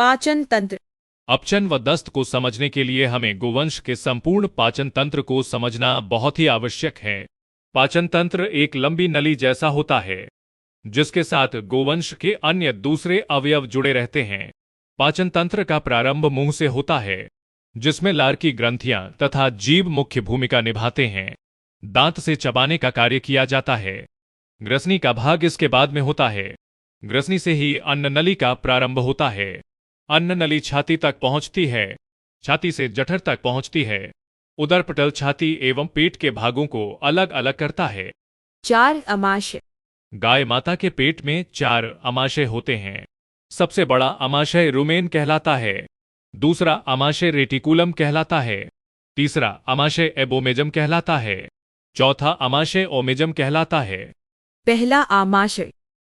पाचन तंत्र। अपचन व दस्त को समझने के लिए हमें गोवंश के संपूर्ण पाचन तंत्र को समझना बहुत ही आवश्यक है। पाचन तंत्र एक लंबी नली जैसा होता है जिसके साथ गोवंश के अन्य दूसरे अवयव जुड़े रहते हैं। पाचन तंत्र का प्रारंभ मुंह से होता है जिसमें लार की ग्रंथियां तथा जीभ मुख्य भूमिका निभाते हैं। दांत से चबाने का कार्य किया जाता है। ग्रसनी का भाग इसके बाद में होता है। ग्रसनी से ही अन्न नली का प्रारंभ होता है। अन्न नली छाती तक पहुंचती है। छाती से जठर तक पहुंचती है। उदरपटल छाती एवं पेट के भागों को अलग अलग करता है। 4 अमाशय। गाय माता के पेट में 4 अमाशय होते हैं। सबसे बड़ा अमाशय रुमेन कहलाता है। दूसरा अमाशय रेटिकुलम कहलाता है। तीसरा अमाशय एबोमेजम कहलाता है। चौथा अमाशय ओमेजम कहलाता है। पहला आमाशय।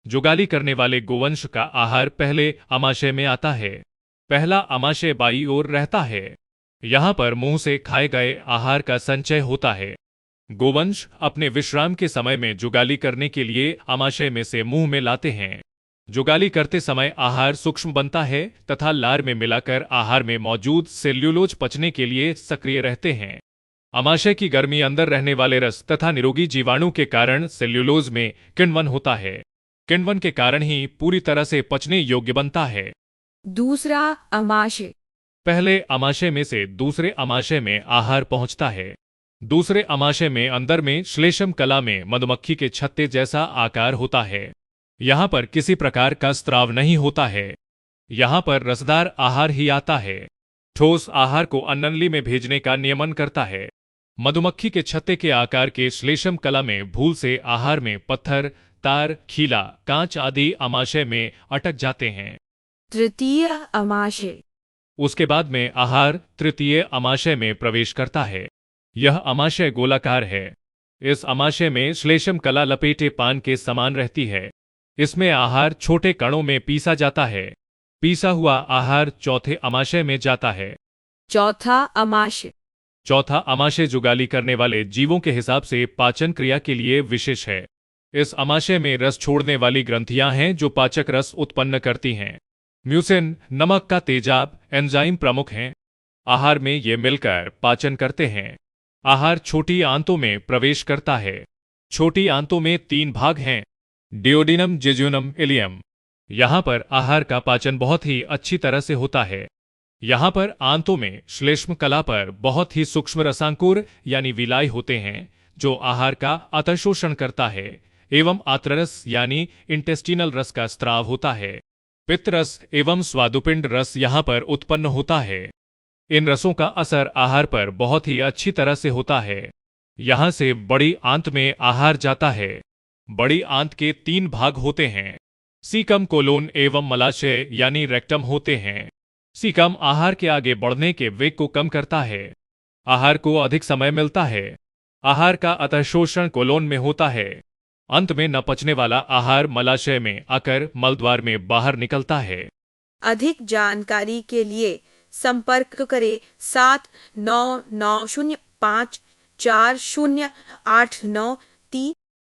जुगाली करने वाले गोवंश का आहार पहले अमाशय में आता है। पहला अमाशय बाईं ओर रहता है। यहाँ पर मुंह से खाए गए आहार का संचय होता है। गोवंश अपने विश्राम के समय में जुगाली करने के लिए अमाशय में से मुंह में लाते हैं। जुगाली करते समय आहार सूक्ष्म बनता है तथा लार में मिलाकर आहार में मौजूद सेल्यूलोज पचने के लिए सक्रिय रहते हैं। अमाशय की गर्मी अंदर रहने वाले रस तथा निरोगी जीवाणु के कारण सेल्यूलोज में किण्वन होता है। किण्वन के कारण ही पूरी तरह से पचने योग्य बनता है। दूसरा अमाशय। पहले अमाशय में से दूसरे अमाशय में आहार पहुंचता है। दूसरे अमाशय में अंदर में श्लेष्म कला में मधुमक्खी के छत्ते जैसा आकार होता है। यहाँ पर किसी प्रकार का स्त्राव नहीं होता है। यहाँ पर रसदार आहार ही आता है। ठोस आहार को अन्ननली में भेजने का नियमन करता है। मधुमक्खी के छत्ते के आकार के श्लेष्म कला में भूल से आहार में पत्थर, तार, खीला, कांच आदि अमाशय में अटक जाते हैं। तृतीय अमाशय। उसके बाद में आहार तृतीय अमाशय में प्रवेश करता है। यह अमाशय गोलाकार है। इस अमाशय में श्लेष्म कला लपेटे पान के समान रहती है। इसमें आहार छोटे कणों में पीसा जाता है। पीसा हुआ आहार चौथे अमाशय में जाता है। चौथा अमाशय। चौथा अमाशय जुगाली करने वाले जीवों के हिसाब से पाचन क्रिया के लिए विशेष है। इस अमाशय में रस छोड़ने वाली ग्रंथियां हैं जो पाचक रस उत्पन्न करती हैं। म्यूसिन, नमक का तेजाब, एंजाइम प्रमुख हैं। आहार में ये मिलकर पाचन करते हैं। आहार छोटी आंतों में प्रवेश करता है। छोटी आंतों में 3 भाग हैं, डियोडिनम, जेजुनम, इलियम। यहाँ पर आहार का पाचन बहुत ही अच्छी तरह से होता है। यहाँ पर आंतों में श्लेष्म कला पर बहुत ही सूक्ष्म रसांकुर यानी विलाय होते हैं जो आहार का अतःशोषण करता है एवं आत्ररस यानी इंटेस्टिनल रस का स्त्राव होता है। पित्तरस एवं स्वादुपिंड रस यहाँ पर उत्पन्न होता है। इन रसों का असर आहार पर बहुत ही अच्छी तरह से होता है। यहाँ से बड़ी आंत में आहार जाता है। बड़ी आंत के 3 भाग होते हैं, सीकम, कोलोन एवं मलाशय यानी रेक्टम होते हैं। सीकम आहार के आगे बढ़ने के वेग को कम करता है। आहार को अधिक समय मिलता है। आहार का अतःशोषण कोलोन में होता है। अंत में न पचने वाला आहार मलाशय में आकर मलद्वार में बाहर निकलता है। अधिक जानकारी के लिए संपर्क करें 7990540893।